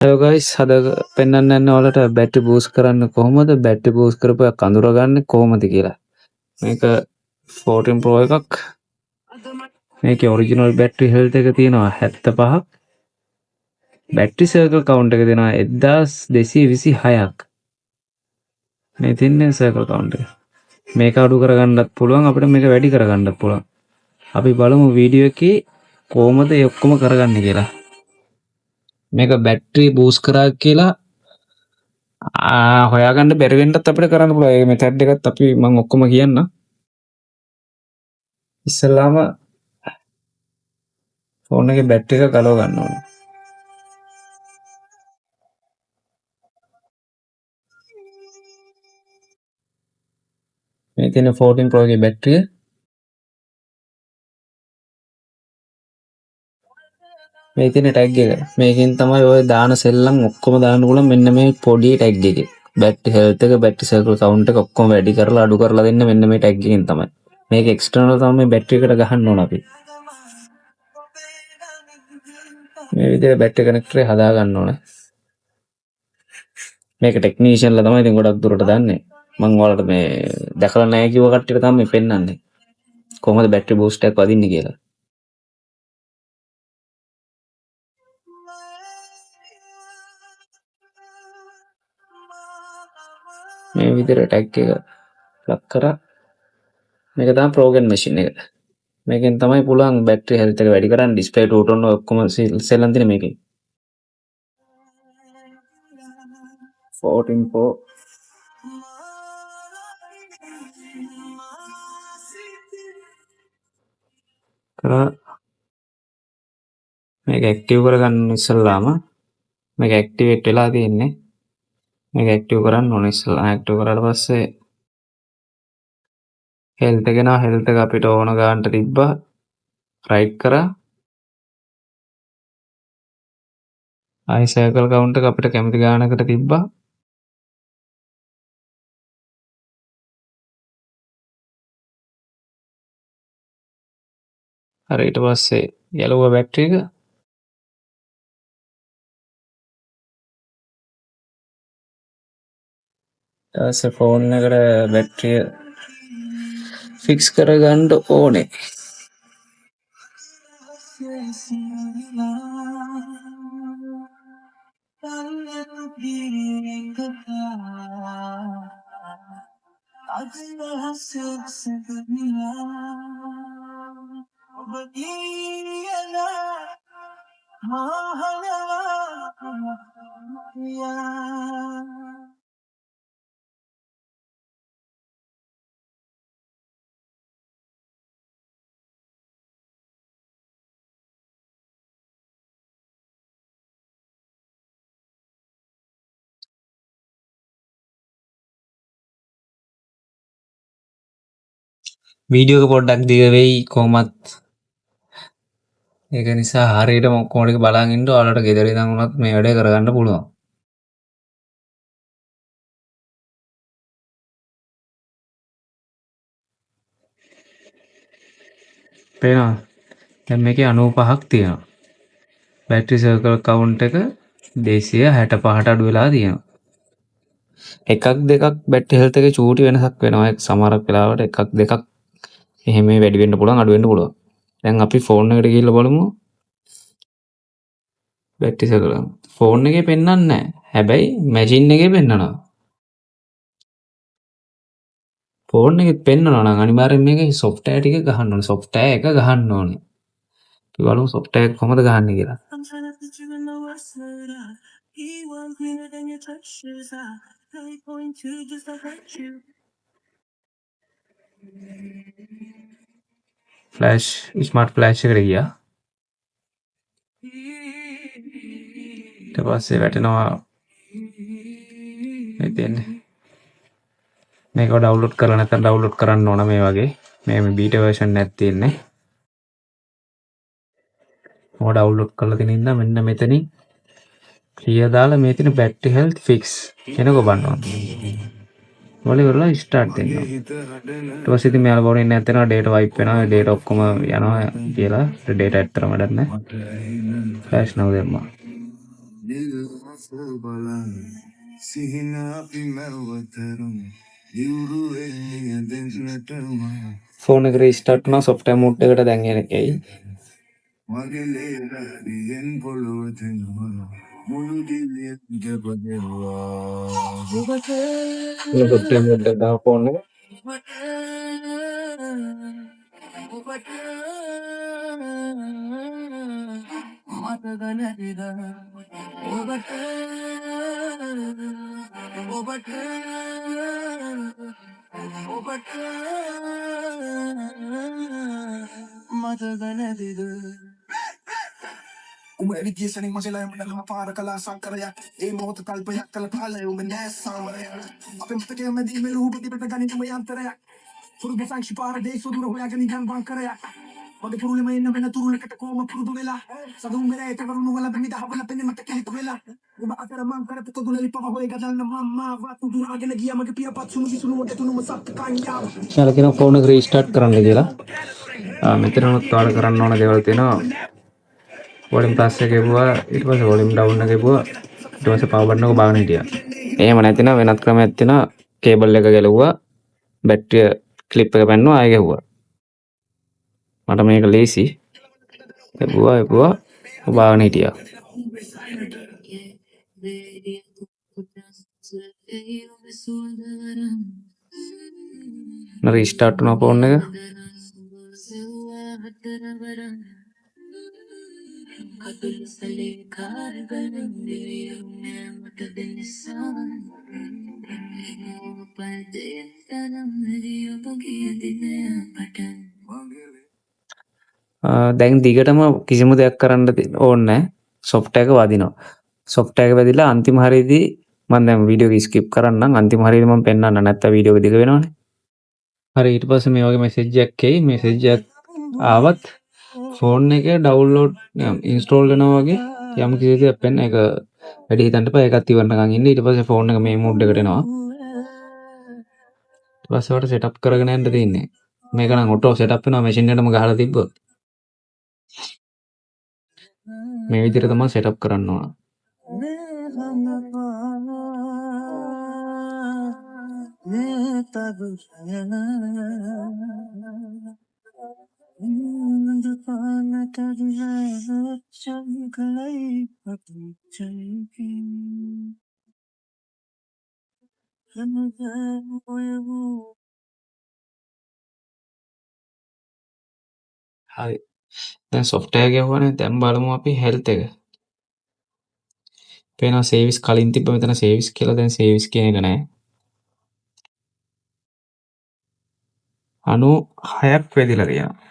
Hello guys අද පෙන්වන්න යන්නේ ඔයාලට බැටරි බූස්ට් කරන්න කොහොමද බැටරි බූස්ට් කරපු එක අඳුරගන්නේ කොහොමද කියලා. මේක 14 Pro එකක්. මේකේ ඔරිජිනල් බැටරි හෙල්ත් එක තියෙනවා 75ක්. බැටරි සර්කල් කවුන්ට් එක තියෙනවා 1226ක්. මේ තින්නේ සර්කල් කවුන්ට් එක. මේක අඩු කරගන්නත් පුළුවන් අපිට මේක වැඩි කරගන්නත් පුළුවන්. අපි බලමු වීඩියෝ එකේ කොහොමද ඒ ඔක්කොම කරගන්නේ කියලා. මේක බැටරි බූස්ට් කරා කියලා හොයාගන්න බැරි වෙන්නත් අපිට කරන්න පුළුවන්. ඒ මෙතඩ් එකත් අපි මම ඔක්කොම කියන්න. ඉස්සෙල්ලාම ෆෝන් එකේ බැටරි එක ගලව ගන්න ඕනේ. මේ තියෙන 14 Pro එකේ බැටරිය. මේ තියෙන ටැග් එක. මේකෙන් තමයි ඔය දාන සෙල්ලම් ඔක්කොම දාන්න පුළුවන්. මෙන්න මේ පොඩි ටැග් එකේ. බැටරි හෙල්ත් එක, බැටරි සර්කල් කවුන්ට් එක ඔක්කොම වැඩි කරලා අඩු කරලා දෙන්න මෙන්න මේ ටැග් එකෙන් තමයි. මේක එක්ස්ටර්නල් තමයි මේ බැටරි එකට ගහන්න ඕන අපි. මේ විදිහට බැටරි කනෙක්ටර් එක හදා ගන්න ඕනේ. මේක ටෙක්නීෂියන්ලා තමයි ඉතින් ගොඩක් දුරට දන්නේ. මම ඔයාලට මේ දැකලා නැහැ කිව්ව කට්ටියට තමයි පෙන්නන්නේ. කොහොමද බැටරි බූස්ට් එකක් වදින්නේ කියලා. මේ විදිහට ටැග් එක ප්ලග් කරා. මේක තමයි ප්‍රෝග්‍රෑම් මැෂින් එක. මේකෙන් තමයි පුළුවන් බැටරි හෙල්ත් එක වැඩි කරන්න. ඩිස්ප්ලේ ටූටෝන් ඔක්කොම සෙල්ලම් තියෙන මේකේ. 14 Pro කරා මේක ඇක්ටිව් කරගන්න ඉස්සෙල්ලාම මේක ඇක්ටිවේට් වෙලා තියෙන්නේ. මේක ඇක්ටිව් කරන්න ඕනේ ඉස්සෙල්ලා. ඇක්ටිව් කරාට පස්සේ හෙල්ත් එක නා හෙල්ත් එක අපිට ඕන ගන්නට තිබ්බා. රයිට් කරා. ආයි සර්කල් කවුන්ට් එක අපිට කැමති ගානකට තිබ්බා. හරි ඊට පස්සේ ගැලුවා බැටරි එක. ඊට පස්සේ ෆෝන් එකට බැටරිය ෆික්ස් කරගන්න ඕනේ. වීඩියෝ එක පොඩ්ඩක් දිග වෙයි කොහොමත්. ඒක නිසා හරියටම ඔක්කොම ටික බලන් ඉන්න ඔයාලට ගෙදර ඉඳන් උනත් මේ වැඩේ කරගන්න පුළුවන්. පේනවා. දැන් මේකේ 95ක් තියෙනවා. බැටරි සර්කල් කවුන්ට් එක 265ට අඩු වෙලා තියෙනවා. එකක් දෙකක් බැටරි හෙල්ත් එකේ චූටි වෙනසක් වෙනවා. ඒක සමහරක් වෙලාවට එකක් දෙකක් එහෙම වැඩි වෙන්න පුළුවන් අඩු වෙන්න පුළුවන්. දැන් අපි ෆෝන් එකට ගිහිල්ලා බලමු. බැටරි සර්කල් ෆෝන් එකේ පෙන්වන්නේ නැහැ. හැබැයි මැෂින් එකේ පෙන්වනවා. ෆෝන් එකෙත් පෙන්වනවා නම් අනිවාර්යෙන් මේකේ සොෆ්ට්වෙයාර් ටික ගහන්න ඕනේ. සොෆ්ට්වෙයාර් එක ගහන්න ඕනේ. අපි බලමු සොෆ්ට්වෙයාර් එක කොහොමද ගහන්නේ කියලා. ෆ්ලෑෂ් ස්මාර්ට් ෆ්ලෑෂ් එකට ගියා. ඊට පස්සේ වැටෙනවා මේ දෙන්නේ. මේක ඩවුන්ලෝඩ් කරලා නැත්නම් ඩවුන්ලෝඩ් කරන්න ඕන මේ වගේ. මේ බීටා version එකක් තියෙන්නේ. ඔය ඩවුන්ලෝඩ් කරලා තියෙන ඉඳන් මෙන්න මෙතනින් clear දාලා මේ තියෙන battery health fix කෙනක බලන්න ඕන. වල ඉවරලා start දෙන්න. ඊට පස්සේ ඉතින් මෙයාලා බෝරේ ඉන්න නැත්නම් data wipe වෙනවා. data ඔක්කොම යනවා කියලා. data ඇත්තටම වැඩක් නැහැ. flash නව දෙම්මා. ෆෝන් එක රීස්ටාර්ට් වුණා software mode එකට දැන් එනකයි. software mode එක දාපු ෆෝන් එක. ශාල කියන ෆෝන් එක රීස්ටාර්ට් කරන්න කියලා. මෙතන උත් ඔයාලා කරන්න ඕන දේවල් තියෙනවා. වොලියම් ප්ලස් එක ගෙවුවා, ඊට පස්සේ වොලියම් ඩවුන් එක ගෙවුවා, ඊට පස්සේ පවර් බටන් එක බාගෙන හිටියා. එහෙම නැතිනම් වෙනත් ක්‍රමයක් තියෙනවා. කේබල් එක ගැලවුවා, බැටරිය ක්ලිප් එක පැන්නුවා, ආයෙ ගැහුවා. මට මේක ලේසි. එපුවා බාගෙන හිටියා. රීස්ටාර්ට් වුණා ෆෝන් එක. දැන් දිගටම කිසිම දෙයක් කරන්න ඕනේ නැහැ. software එක වදිනවා. software එක වැදිලා අන්තිම හරියේදී මම දැන් වීඩියෝ එක ස්කිප් කරන්නම්. අන්තිම හරියේදී මම පෙන්නන්න නැත්නම් වීඩියෝ එක දිග වෙනවනේ. හරි ඊට පස්සේ මේ වගේ මැසේජ් එකක් එයි. මැසේජ් එකක් ආවත් ෆෝන් එකේ ඩවුන්ලෝඩ් ඉන්ස්ටෝල් වෙනවා වගේ යම් කිසි දෙයක් පෙන්න ඒක වැඩි හිතන්න එපා. ඒකත් ඉවරනකන් ඉන්න. ඊට පස්සේ ෆෝන් එක මේ මූඩ් එකට එනවා. ඊට පස්සේ වට සෙටප් කරගෙන යන්න තියෙන්නේ. මේක නම් ඔටෝ සෙටප් වෙනවා මැෂින් එකටම ගහලා තිබ්බොත්. මේ විදිහට තමයි සෙටප් කරන්න ඕන. හරි. දැන් software එක ගහුවානේ. දැන් බලමු අපි health එක. පේනවා සේවිස් කලින් තිබ්බ මෙතන සේවිස් කියලා. දැන් සේවිස් කියන එක නැහැ. 96ක් වැදිලා තියෙනවා.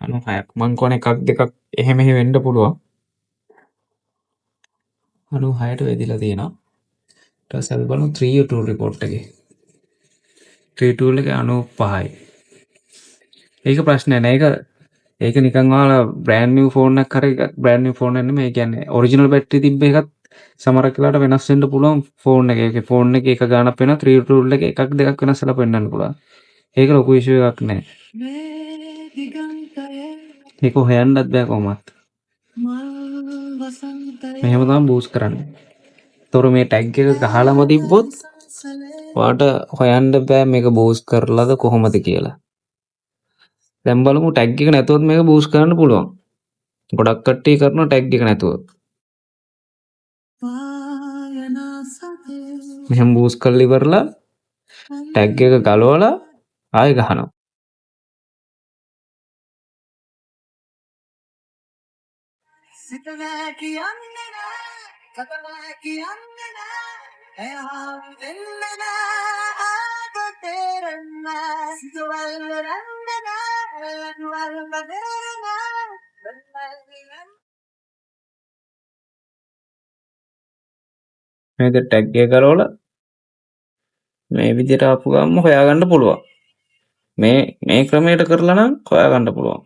96ක්. මං කෝනේ එකක් දෙකක් එහෙ මෙහෙ වෙන්න පුළුවන්. 96ට වැදිලා තියෙනවා. ඊට පස්සේ අපි බලමු 3U tool report එකේ. 3 tool එකේ 95යි. ඒක ප්‍රශ්නයක් නෑ. ඒක නිකන් ඔයාලා brand new phone එකක් හරි brand new phone එකක් නෙමෙයි. ඒ කියන්නේ original battery තිබ්බ එකත් සමහරක් වෙලාවට වෙනස් වෙන්න පුළුවන් phone එකේ. ඒකේ phone එකේ එක ගානක් වෙනවා. 3 tool එකේ එකක් දෙකක් වෙනස් වෙලා පෙන්වන්න පුළුවන්. ඒක ලොකු issue එකක් නෑ. මේක හොයන්නත් බෑ කොහොමවත්. මෙහෙම තමයි බූස්ට් කරන්නේ. තොර මේ ටැග් එක ගහලාම තිබ්බොත් ඔයාට හොයන්න බෑ මේක බූස්ට් කරලාද කොහොමද කියලා. දැන් බලමු ටැග් එක නැතුවත් මේක බූස්ට් කරන්න පුළුවන්. ගොඩක් කට්ටිය කරනවා ටැග් එක නැතුව. මෙහෙම බූස්ට් කරලා ඉවරලා ටැග් එක ගලවලා ආයෙ ගහනවා. මේ ටැග් එක ගලවලා මේ විදිහට ආපු ගමන් හොයාගන්න පුළුවන්. මේ ක්‍රමයට කරලා නම් හොයාගන්න පුළුවන්.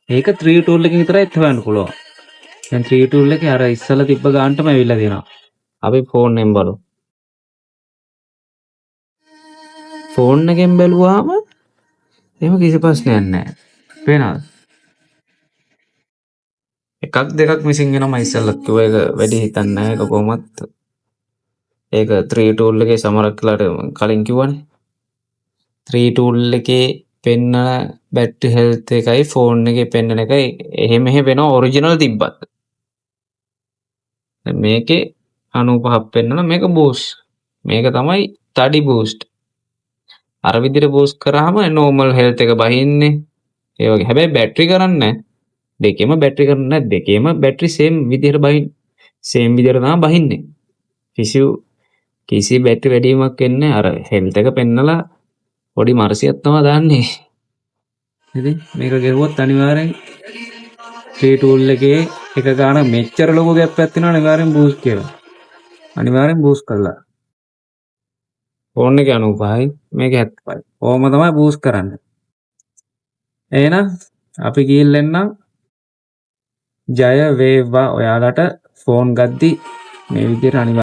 ඒක 3 tool එකකින් විතරයි හොයන්න පුළුවන්. දැන් 3 tool එකේ අර ඉස්සලා තිබ්බ ගානටම ඇවිල්ලා තියෙනවා. අපි ෆෝන් එකෙන් බලමු. ෆෝන් එකෙන් බැලුවාම එහෙම කිසි ප්‍රශ්නයක් නැහැ. පේනවද? එකක් දෙකක් මිසින් වෙනවා මම ඉස්සෙල්ලත් කිව්වා ඒක වැඩි හිතන්නේ නැහැ. ඒක කොහොමත් ඒක 3 tool එකේ සමහරක් වෙලාවට කලින් කිව්වනේ. 3 tool එකේ පෙන්නන බැටරි හෙල්ත් එකයි ෆෝන් එකේ පෙන්නන එකයි එහෙම වෙනවා ඔරිජිනල් තිබ්බත්. දැන් මේකේ 95ක් පෙන්නන මේක බූස්ට්. මේක තමයි තඩි බූස්ට්. අර විදිහට බූස්ට් කරාම නෝමල් හෙල්ත් එක බහින්නේ. ඒ වගේ. හැබැයි බැටරි කරන්නේ නැහැ. දෙකේම බැටරි කරන්නේ නැහැ. දෙකේම බැටරි සේම් විදිහට බහින්නේ. සේම් විදිහට තමයි බහින්නේ. කිසි බැටරි වැඩිවීමක් වෙන්නේ අර හෙල්ත් එක පෙන්නලා පොඩි මර්සියක් තමයි දාන්නේ. ඉතින් මේක ගෙරුවොත් අනිවාර්යෙන් 3 tool එකේ එක ගාන මෙච්චර ලොකු ගැප් එකක් තියෙනවා අනිවාර්යෙන් බූස්ට් කියලා. අනිවාර්යෙන් බූස්ට් කළා. ෆෝන් එක 95යි මේක 75යි. ඕම තමයි බූස්ට් කරන්නේ. එහෙනම් අපි ගිහින් එන්නම්. ජය වේවා ඔයාලට ෆෝන් ගද්දි මේ විදිහට අනිවාර්යෙන්